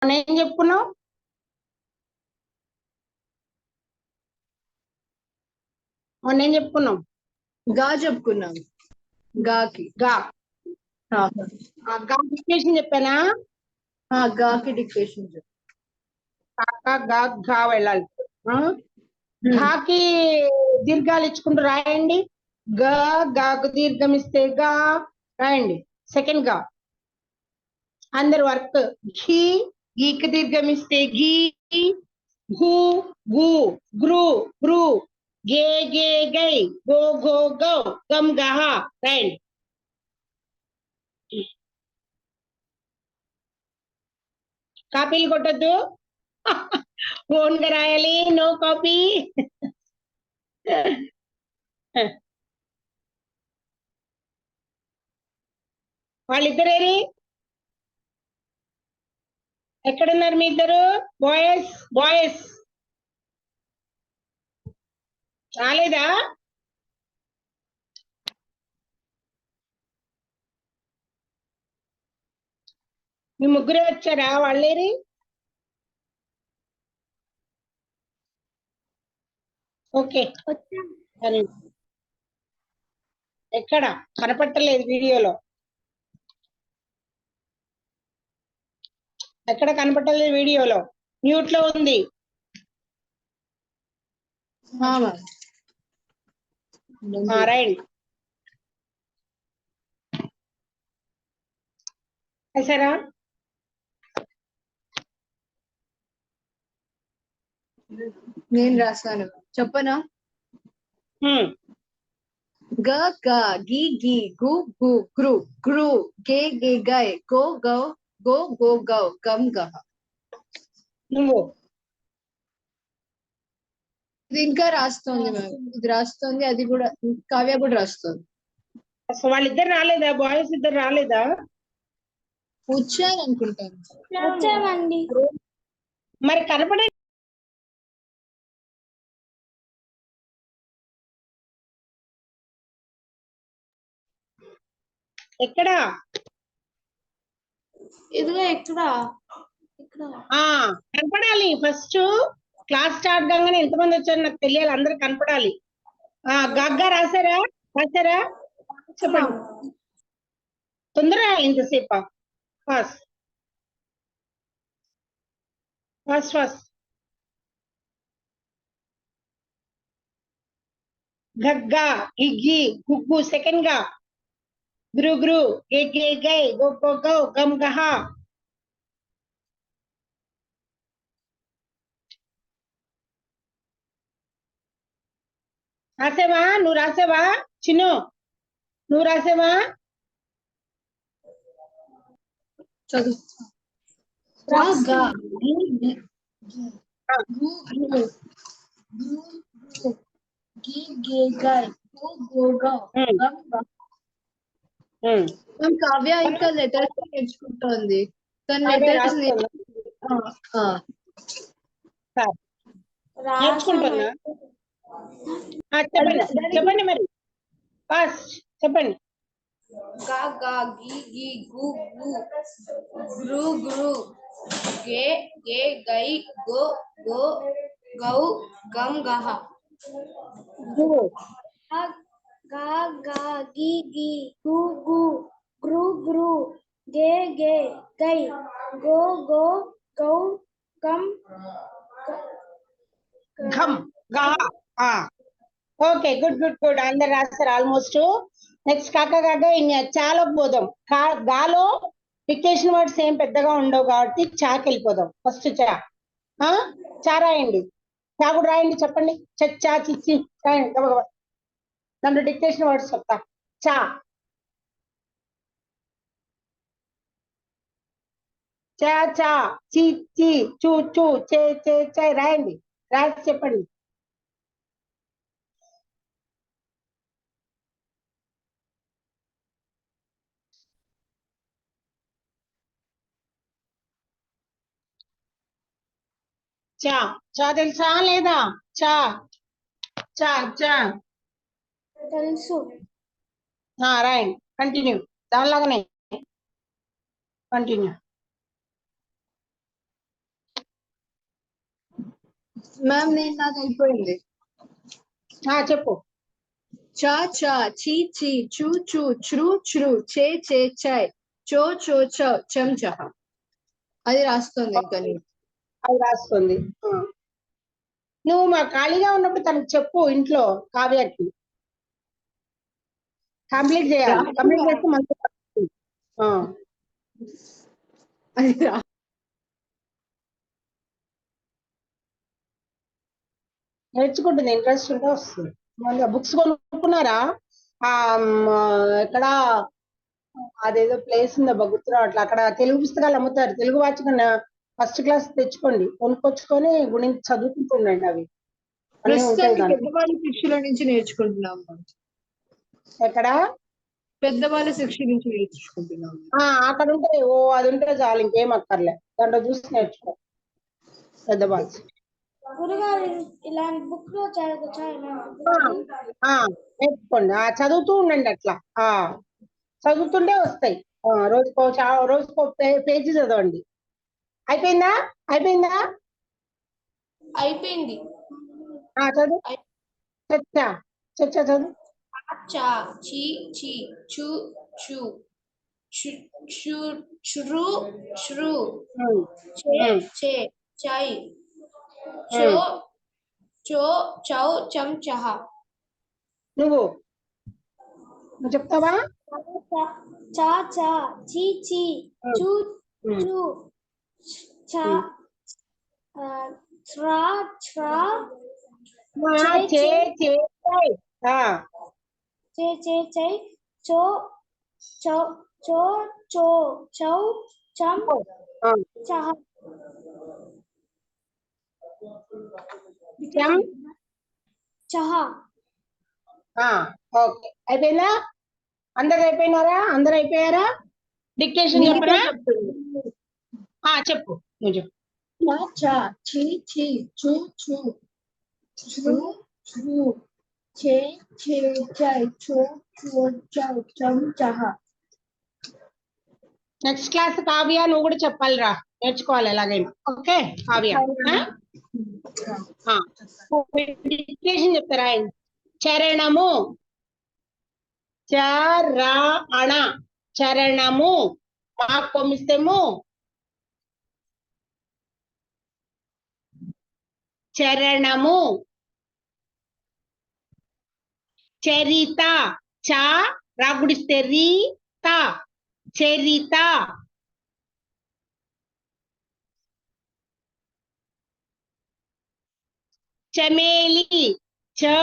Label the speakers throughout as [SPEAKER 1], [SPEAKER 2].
[SPEAKER 1] మనం ఏం చెప్పుకున్నాం? మనం ఏం చెప్పుకున్నాం?
[SPEAKER 2] గా చెప్పుకున్నాం. గాకి
[SPEAKER 1] గా
[SPEAKER 2] ఆ,
[SPEAKER 1] గా డిక్టేషన్ చెప్పానా?
[SPEAKER 2] గాకి డిక్టేషన్
[SPEAKER 1] కా గా ఘా వెళ్ళాలి. ఘాకి దీర్ఘాలు ఇచ్చుకుంటూ రాయండి. గా గాకు దీర్ఘం ఇస్తే గా రాయండి. సెకండ్ గా అందరు వర్క్. ఘీ గీకి దీర్ఘం ఇస్తే ఘీ. ఘూ గు గ్రు గ్రు గే గే గై గో గో గౌ గమ్ గహ రాయండి. కాపీలు కొట్టద్దు, ఓన్ గా రాయాలి. No copy. వాళ్ళిద్దరేరి ఎక్కడున్నారు మీ ఇద్దరు? బాయ్స్ బాయ్స్ రాలేదా? మీ ముగ్గురే వచ్చారా? వాళ్ళేరి? ఓకే సరే. ఎక్కడ కనపట్టలేదు వీడియోలో? ఎక్కడ కనపట్టలేదు వీడియోలో? మ్యూట్ లో ఉంది. రైట్ సరా.
[SPEAKER 2] నేను రాస్తాను, చెప్పనా? గ గ గి గి గు గు గ్రు గ్రు గే గే గై గో గౌ గో గో గౌ గమ్ గహ.
[SPEAKER 1] నువ్వు
[SPEAKER 2] ఇది ఇంకా రాస్తోంది మ్యామ్, ఇది రాస్తోంది, అది కూడా కావ్య కూడా రాస్తోంది.
[SPEAKER 1] అసలు వాళ్ళిద్దరు రాలేదా? బాయ్స్ ఇద్దరు రాలేదా?
[SPEAKER 2] వచ్చాను అనుకుంటాను.
[SPEAKER 3] వచ్చామండి.
[SPEAKER 1] మరి కనపడే ఎక్కడా?
[SPEAKER 3] ఇదిగో ఇక్కడ
[SPEAKER 1] కనపడాలి. ఫస్ట్ క్లాస్ స్టార్ట్ కాగానే ఎంతమంది వచ్చారు నాకు తెలియాలి, అందరు కనపడాలి. గగ్గా రాసారా? రాసారా? చెప్పండి తొందరగా. ఇంతసేపా? Fast fast fast. గగ్గా గిగ్గి గుగ్గు సెకండ్ గా. గ్రు గ్రు గే గే గై గో గో గౌ గమ్ గహ. రాసేవా? నువ్వు రాసేవా చిన్ను? నువ్వు రాసేవా?
[SPEAKER 2] చదువు. కావ్య ఇంకా లెటర్స్ నేర్చుకుంటోంది. తన లెటర్స్
[SPEAKER 1] నేర్చుకుంటున్నా. చెప్పండి చెప్పండి మరి ఫాస్ట్ చెప్పండి.
[SPEAKER 3] గా గా గి గి గు గు గ్రు గ్రు గే గే గై గో గో గౌ గమ్ గహ. గా గా గి గి గు గు గ్రు గ్రు గే గే గై గో గో గౌ గమ్
[SPEAKER 1] ఘమ్ గా. Okay good good good. అందరు రాస్తారు ఆల్మోస్ట్. నెక్స్ట్ కాక కాక చాలోకి పోదాం. గాలో డిక్టేషన్ వర్డ్స్ ఏం పెద్దగా ఉండవు కాబట్టి చాకి వెళ్ళిపోదాం. ఫస్ట్ చా. చా రాయండి. చా కూడా రాయండి. చెప్పండి. చచ్చా చిచ్చి రాయండి. దాంట్లో డిక్టేషన్ వర్డ్స్ చెప్తా. చా చా చా చి చి చూ చూ చే చే చే రాయండి. రాసి చెప్పండి. చా చా తెలుసా లేదా? చా చా చా
[SPEAKER 3] తెలుసు.
[SPEAKER 1] రాయండి. కంటిన్యూ. దానిలాగానే కంటిన్యూ.
[SPEAKER 2] మ్యామ్ నేను నాకు అయిపోయింది.
[SPEAKER 1] చెప్పు.
[SPEAKER 2] చ చ చి చి చు చు చ్రు చ్రు చే చే చై చో చో చ చం చహ. అది రాస్తుంది ఇంకా నేను.
[SPEAKER 1] అది రాస్తుంది. నువ్వు మా ఖాళీగా ఉన్నప్పుడు తనకు చెప్పు ఇంట్లో కావ్యకి కంప్లీట్ చేయాలి. కంప్లీట్ చేస్తే మంచి
[SPEAKER 2] అది
[SPEAKER 1] నేర్చుకుంటుంది. ఇంట్రెస్ట్ ఉంటే వస్తుంది. బుక్స్ కొనుక్కున్నారా? ఇక్కడ అదేదో ప్లేస్ ఉందబ్బా గుర్తురా అట్లా. అక్కడ తెలుగు పుస్తకాలు అమ్ముతారు. తెలుగు వాచకం ఫస్ట్ క్లాస్ తెచ్చుకోండి, కొనుక్కొచ్చుకొని గురించి చదువుకుంటుండండి. అవి అన్నీ ఉంటాయి
[SPEAKER 2] ప్రస్తుతానికి
[SPEAKER 1] దాంట్లో.
[SPEAKER 2] పెద్దవాళ్ళ శిక్షణ నుంచి నేర్చుకుంటున్నాం.
[SPEAKER 1] ఎక్కడ?
[SPEAKER 2] పెద్దవాళ్ళ శిక్షణ నుంచి నేర్చుకుంటున్నాం.
[SPEAKER 1] అక్కడ ఉంటాయి. అది ఉంటే చాలు, ఇంకేం అక్కర్లే. దాంట్లో చూసి నేర్చుకో. పెద్దవాళ్ళు
[SPEAKER 3] గురుగారు ఇలాంటి బుక్ లో
[SPEAKER 1] నేర్చుకోండి. చదువుతూ ఉండండి అట్లా. చదువుతుంటే వస్తాయి. రోజుకో పేజీ చదవండి. అయిపోయిందా?
[SPEAKER 3] అయిపోయింది.
[SPEAKER 1] చదువు. చదువు.
[SPEAKER 3] చా చి చి చు చు చ్రు చ్రు చే చే చై చో చో చౌ చం చహ.
[SPEAKER 1] నువ్వు చెప్తావా?
[SPEAKER 3] చా చా చి చి చు చు చ చ్రా చ్రా
[SPEAKER 1] చే చే
[SPEAKER 3] చై చో చౌ చో చో చౌ చం చహ. చహ.
[SPEAKER 1] ఓకే. అయిపోయిందా? అందరు అయిపోయినారా? అందరు అయిపోయారా? డిక్టేషన్ చెప్పరా? చెప్పు. నువ్వు చెప్పు.
[SPEAKER 2] చ చి చి చు చు చ్రు చ్రు చే చే చై చో చో చౌ చం చహ.
[SPEAKER 1] నెక్స్ట్ క్లాస్ కావ్య నువ్వు కూడా చెప్పాలిరా, నేర్చుకోవాలి ఎలాగైనా. ఓకే కావ్య? డిక్టేషన్ చెప్తారా? చరణము. చరణ. చరణము. మాకు కొమ్మిస్తేము చరణము. చరిత. చ రాగుడిస్తే రీ త చరిత. చమేలి. చ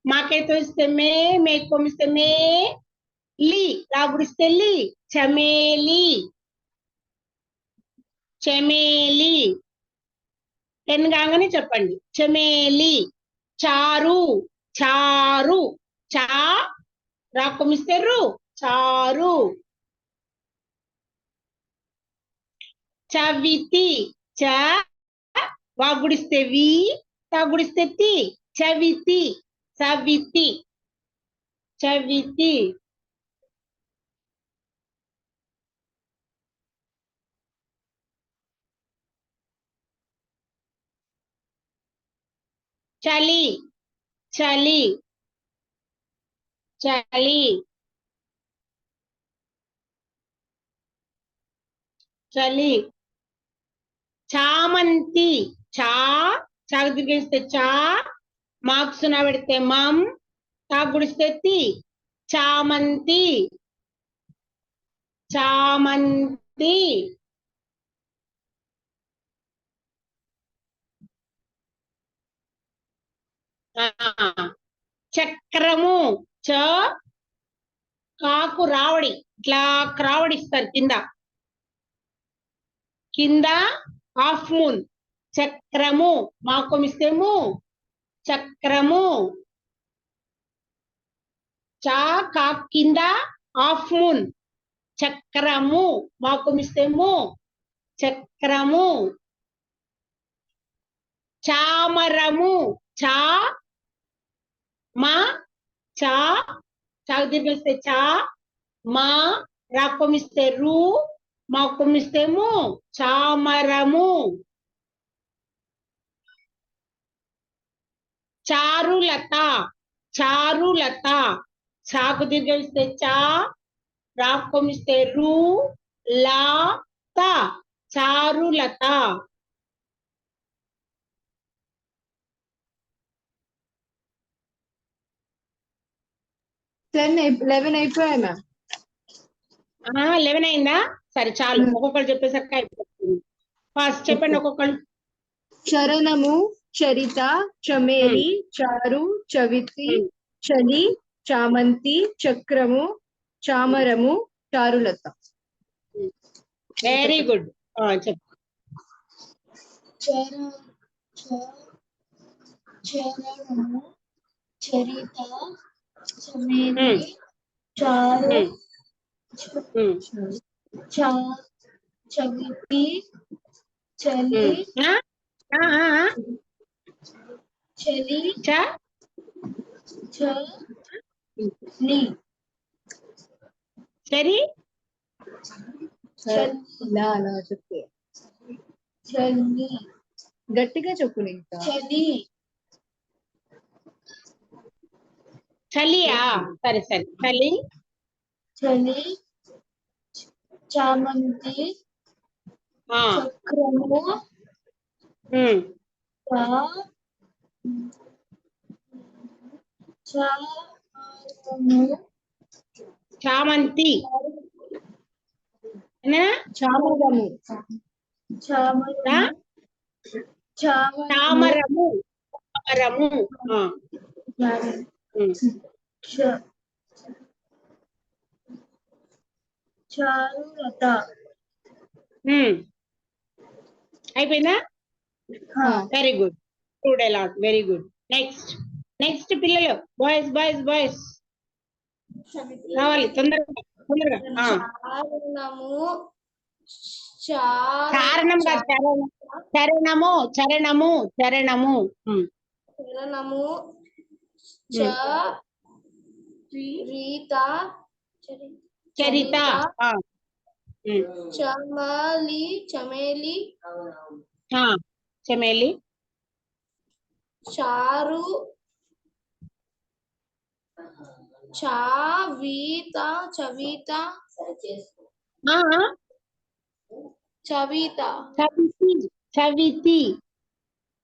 [SPEAKER 1] మాకైతే ఇస్తే మే కొమ్మిస్తే మే లి రాగుడిస్తే లి చమేలి. చమేలి. 10 కాగానే చెప్పండి. చమేలి. చారు. చారు. చా రాకొమిస్తే రు చారు. చవితి. చ వాగుడిస్తే వి తాగుడిస్తే తి చవితి. సవితి. చవితి. చలి. చలి. చలి. చలి. చామంతి. చాకు తిరిగేస్తే చా మార్క్స్ నా పెడితే మం తాగుడిస్తే తి చామంతి. చామంతి. చక్రము. చ కాకు రావడి ఇట్లా రావడిస్తారు కింద కింద హాఫ్ మూన్. చక్రము. మాకొమిస్తేము చక్రము. చా కా కింద హాఫ్ మూన్. చక్రము. మాకొమిస్తేము చక్రము. చామరము. చా మా చా చాకు తిరిగేస్తే చా మా రాకొమిస్తే రు మాకొమిస్తేము చామరము. చారులత చారులత చాకు దీర్ఘమిస్తే చా రాకొమిస్తే రు లా త చారులత.
[SPEAKER 2] 11 అయిపోయాయి మ్యామ్.
[SPEAKER 1] 11 అయిందా? సరే చాలు, ఒక్కొక్కరు చెప్పేసరికి అయిపోతుంది. ఫస్ట్ చెప్పండి ఒక్కొక్కరు.
[SPEAKER 2] చరణము, చరిత, చమేలి, చారు, చవితి, చలి, చామంతి, చక్రము, చామరము, చారులత.
[SPEAKER 1] Very good. చెప్పు.
[SPEAKER 2] చరణము, చరిత, చమేలి, చారు, చవితి, చలి, చలి, చలి,
[SPEAKER 1] సరి
[SPEAKER 2] చెప్పే చలి, గట్టిగా చెప్పు. ఇంకా చలి,
[SPEAKER 1] చలియా? సరే సరే చలి,
[SPEAKER 2] చలి, చామంతి, చక్రము,
[SPEAKER 1] చామంతి,
[SPEAKER 2] చామరము,
[SPEAKER 1] చామరము, చామరము,
[SPEAKER 2] చారులత.
[SPEAKER 1] అయిపోయిందా? Very good, good a lot, very good. Next next పిల్లలు, బాయ్స్ బాయ్స్ బాయ్స్ రావాలి తొందరగా తొందరగా. కారణం కాదు, చరణము చరణము చరణము.
[SPEAKER 3] చరణము,
[SPEAKER 1] చరిత,
[SPEAKER 3] చమలి, చమేలి,
[SPEAKER 1] చమేలి,
[SPEAKER 3] చారు, చవిత, చవిత, చవిత,
[SPEAKER 1] చవితి చవితి,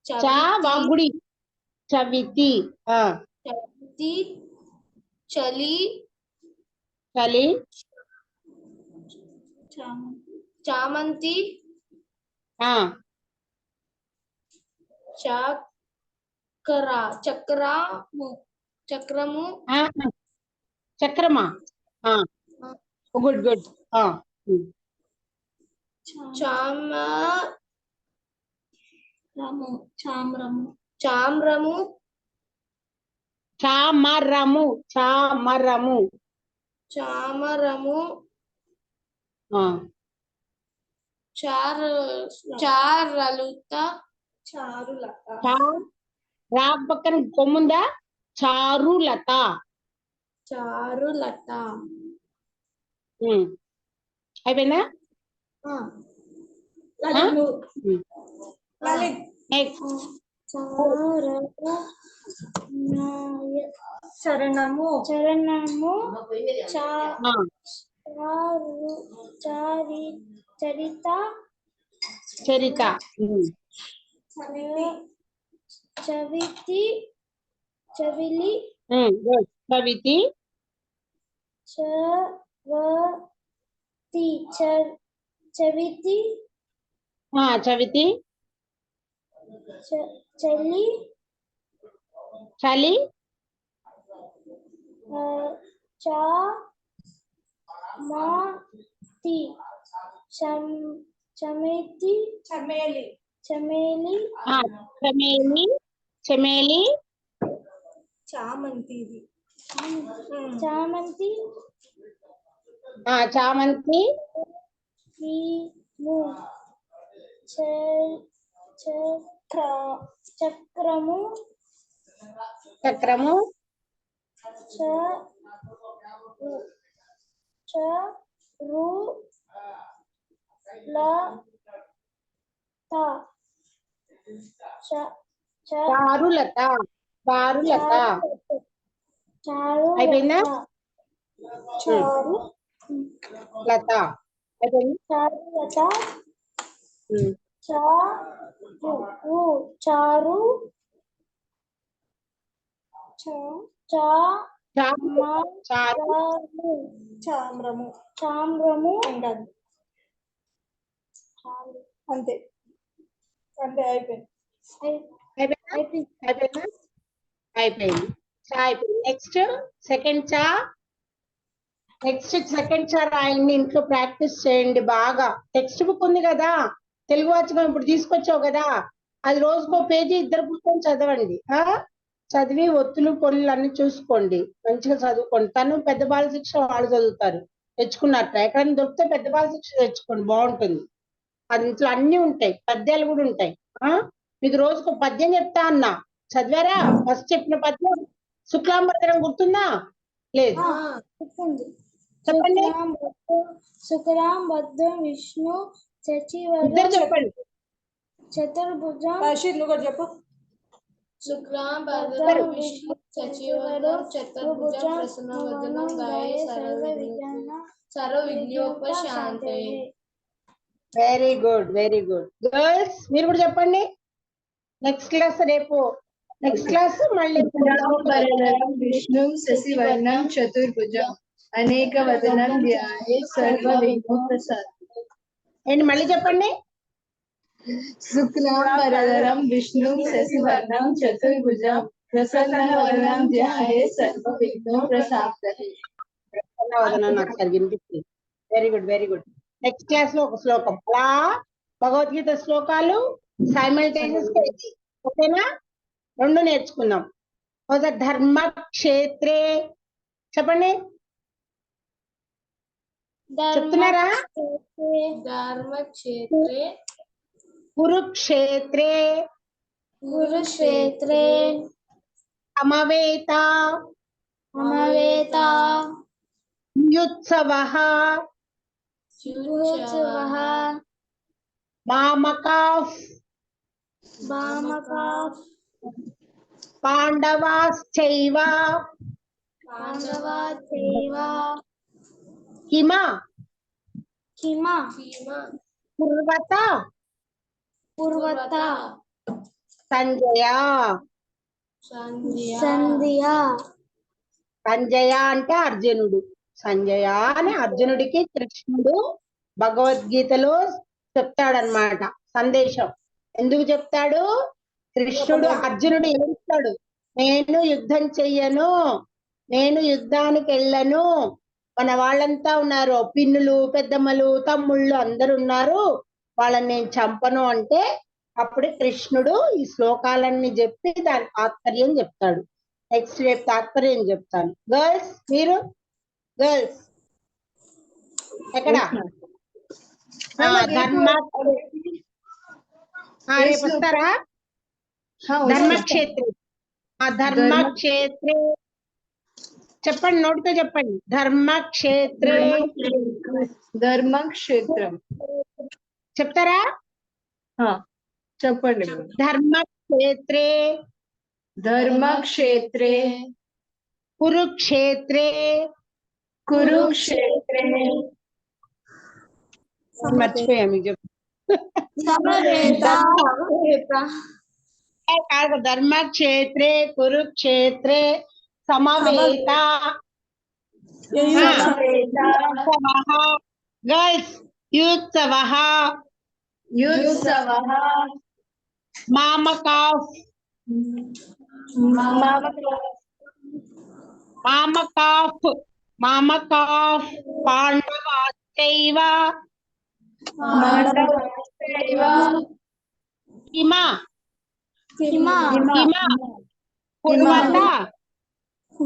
[SPEAKER 1] చా వాగుడి, చవితి,
[SPEAKER 3] చవితి, చలి,
[SPEAKER 1] చలి,
[SPEAKER 3] చామంతి, చక్రము,
[SPEAKER 1] చక్రమా? Good good.
[SPEAKER 3] చామరము,
[SPEAKER 1] చామరము, చామరము,
[SPEAKER 3] చామరము, చారులత,
[SPEAKER 1] రా పక్కన కొమ్ముందా? చారులత,
[SPEAKER 3] చారులత.
[SPEAKER 1] అయిపోయిందా?
[SPEAKER 2] చరణము,
[SPEAKER 3] చరణము, చరిత,
[SPEAKER 1] చరిత,
[SPEAKER 3] చవితి, చవిలి,
[SPEAKER 1] చవితి,
[SPEAKER 3] చవితి,
[SPEAKER 1] చవితి,
[SPEAKER 3] చలి,
[SPEAKER 1] చలి,
[SPEAKER 3] చామతి, చమేతి, చమేలి,
[SPEAKER 1] చమేలి, చమేలి,
[SPEAKER 3] చామంతి,
[SPEAKER 1] చామంతి,
[SPEAKER 3] చక్రము,
[SPEAKER 1] చక్రము, చారులత, చారులత
[SPEAKER 2] చారు
[SPEAKER 1] అయిపోయిందా?
[SPEAKER 2] చారు
[SPEAKER 1] లత అయిపోయింది.
[SPEAKER 2] చారులత
[SPEAKER 1] ఉమ్.
[SPEAKER 2] చారు
[SPEAKER 1] చారు చారు
[SPEAKER 2] చామ్రము చామ్రము అంతే అంతే అయిపోయింది.
[SPEAKER 1] అయిపోయిందా? అయిపోయింది. చా అయిపోయింది. నెక్స్ట్ సెకండ్ చా. రాయండి, ఇంట్లో ప్రాక్టీస్ చేయండి బాగా. టెక్స్ట్ బుక్ ఉంది కదా, తెలుగు వాచకం ఇప్పుడు తీసుకొచ్చావు కదా, అది రోజుకో పేజీ ఇద్దరు పుస్తకం చదవండి. చదివి ఒత్తులు పొల్లు అన్ని చూసుకోండి, మంచిగా చదువుకోండి. తను పెద్ద బాల శిక్ష వాళ్ళు చదువుతారు, తెచ్చుకున్నట్ట. ఎక్కడైనా దొరికితే పెద్ద బాల శిక్ష తెచ్చుకోండి, బాగుంటుంది. అది ఇంట్లో అన్ని ఉంటాయి, పద్యాలు కూడా ఉంటాయి. మీకు రోజుకు పద్యం చెప్తా అన్నా, చదివారా? ఫస్ట్ చెప్పిన పద్యం శుక్లాంబరధరం గుర్తుందా? లేదు, చెప్పండి.
[SPEAKER 2] శుక్లాం భద్రం విష్ణు
[SPEAKER 1] ఇద్దరు
[SPEAKER 2] శశివర్ణం
[SPEAKER 1] చెప్పండి.
[SPEAKER 2] చతుర్భుజం
[SPEAKER 3] నువ్వు కూడా చెప్పు. శుక్లాం భద్రం విష్ణు శశివర్ణం చతుర్భుజం ప్రసన్నవదనం ధ్యాయే సర్వ విఘ్నోపశాంతయే.
[SPEAKER 1] Very good, very good. Girls మీరు కూడా చెప్పండి. నెక్స్ట్ క్లాస్ రేపు, నెక్స్ట్ క్లాస్ మళ్ళీ
[SPEAKER 4] విష్ణు శశివర్ణం చతుర్భుజం అనేక వదనం ధ్యాయే సర్వ విఘ్నోపశాంతయే.
[SPEAKER 1] ఏంటి మళ్ళీ చెప్పండి.
[SPEAKER 4] శుక్లాంబరధరం విష్ణు శశివర్ణం చతుర్భుజం ప్రసన్నవదనం ధ్యాయే సర్వ విఘ్నోపశాంతయే.
[SPEAKER 1] నాకు వినిపిస్తుంది. Very good, very good. Next class లో ఒక శ్లోకం, అలా భగవద్గీత శ్లోకాలు సైమల్టేనియస్ గా, ఓకేనా? రెండు నేర్చుకుందాం. ధర్మక్షేత్రే చెప్పండి, చెప్తున్నారా?
[SPEAKER 3] ధర్మక్షేత్రే
[SPEAKER 1] కురుక్షేత్రే
[SPEAKER 2] కురుక్షేత్రే
[SPEAKER 1] సమవేత
[SPEAKER 2] సమవేత
[SPEAKER 1] యుత్సవః
[SPEAKER 2] యుత్సవః
[SPEAKER 1] మామకాః
[SPEAKER 2] వామకాః
[SPEAKER 1] పాండవాశ్చైవ
[SPEAKER 2] పాండవాశ్చైవ
[SPEAKER 1] కిమ కుర్వత
[SPEAKER 2] పూర్వత
[SPEAKER 1] సంజయ. సంజయ అంటే అర్జునుడు, సంజయ అని అర్జునుడికి కృష్ణుడు భగవద్గీతలో చెప్తాడనమాట సందేశం. ఎందుకు చెప్తాడు? కృష్ణుడు అర్జునుడు ఏడుస్తాడు, నేను యుద్ధం చెయ్యను, నేను యుద్ధానికి వెళ్ళను, మన వాళ్ళంతా ఉన్నారు, పిన్నులు పెద్దమ్మలు తమ్ముళ్ళు అందరు ఉన్నారు, వాళ్ళని నేను చంపను అంటే అప్పుడే కృష్ణుడు ఈ శ్లోకాలన్నీ చెప్పి దాని తాత్పర్యం చెప్తాడు. నెక్స్ట్ రేపు తాత్పర్యం చెప్తాను. గర్ల్స్ మీరు, గర్ల్స్ ఎక్కడ? రేపు వస్తారా? ధర్మక్షేత్రే, ధర్మక్షేత్రే చెప్పండి, నోటితో చెప్పండి. ధర్మక్షేత్రే,
[SPEAKER 4] ధర్మక్షేత్రం
[SPEAKER 1] చెప్తారా?
[SPEAKER 4] చెప్పండి.
[SPEAKER 1] ధర్మక్షేత్రే
[SPEAKER 4] ధర్మక్షేత్రే
[SPEAKER 1] కురుక్షేత్రే
[SPEAKER 4] కురుక్షేత్రే
[SPEAKER 1] మర్చిపోయా మీకు చెప్పు. కాదు, ధర్మక్షేత్రే కురుక్షేత్రే సమవేత గర్ల్స్ యుత్సవః
[SPEAKER 4] యుత్సవః
[SPEAKER 1] మామకాః పాండవాశ్చైవ కిమ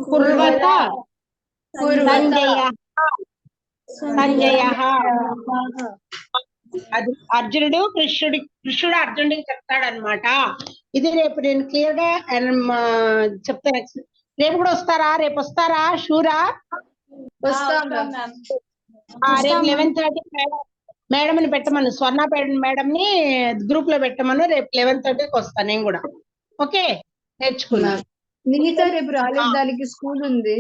[SPEAKER 1] కుర్వత సంజయ. అది అర్జునుడు కృష్ణుడు అర్జునుడికి చెప్తాడనమాట. ఇది రేపు నేను క్లియర్ గా చెప్తాను. రేపు కూడా వస్తారా? రేపు వస్తారా? షూరా? రేపు 11:30 మేడం ని పెట్టమను, స్వర్ణ మేడం ని గ్రూప్ లో పెట్టమను. రేపు 11:30కి వస్తాను నేను కూడా. ఓకే, నేర్చుకున్నాను.
[SPEAKER 4] నిహిత రేపు రాలేదు, దానికి స్కూల్ ఉంది.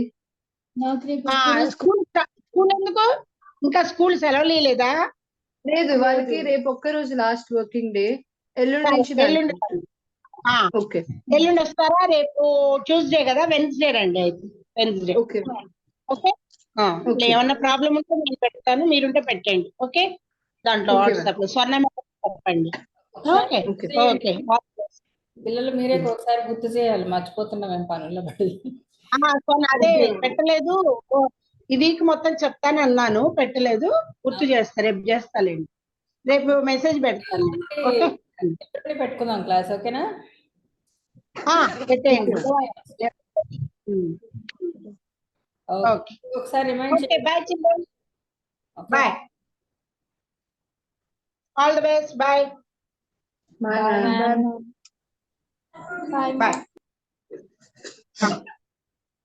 [SPEAKER 2] నాకు రేపు
[SPEAKER 1] స్కూల్ ఎందుకు ఇంకా స్కూల్ సెలవులు లేదా?
[SPEAKER 4] లేదు, వాళ్ళకి రేపు ఒక్క రోజు లాస్ట్ వర్కింగ్ డే. ఎల్లుండి నుంచి
[SPEAKER 1] ఎల్లుండి
[SPEAKER 4] ఓకే
[SPEAKER 1] ఎల్లుండి వస్తారా? రేపు ట్యూస్డే కదా, వెన్స్డే రండి. అయితే వెన్స్డే
[SPEAKER 4] ఓకే
[SPEAKER 1] ఓకే.
[SPEAKER 4] Okay.
[SPEAKER 1] ఏమన్నా ప్రాబ్లం ఉంటే నేను పెడతాను, మీరుంటే పెట్టండి. ఓకే, దాంట్లో
[SPEAKER 4] Okay,
[SPEAKER 1] వాట్సాప్ లో స్వర్ణ చెప్పండి. Okay
[SPEAKER 4] Okay.
[SPEAKER 1] ఓకే.
[SPEAKER 5] పిల్లలు మీరే ఒకసారి గుర్తు చేయాలి, మర్చిపోతున్నాం మేము పనుల్లో పడి.
[SPEAKER 1] అదే పెట్టలేదు, ఈ వీక్ మొత్తం చెప్తాను అన్నాను, పెట్టలేదు. గుర్తు చేస్తా, రేపు చేస్తాలేండి. రేపు మెసేజ్ పెడతాను నేను. ఓకే
[SPEAKER 5] ఎల్లుండి పెట్టుకుందాం క్లాస్, ఓకేనా?
[SPEAKER 1] పెట్టేయండి.
[SPEAKER 5] ఓకే, ఒకసారి remind
[SPEAKER 1] okay, bye children. Bye, all the best. Bye
[SPEAKER 4] bye.
[SPEAKER 2] Bye.
[SPEAKER 1] Bye.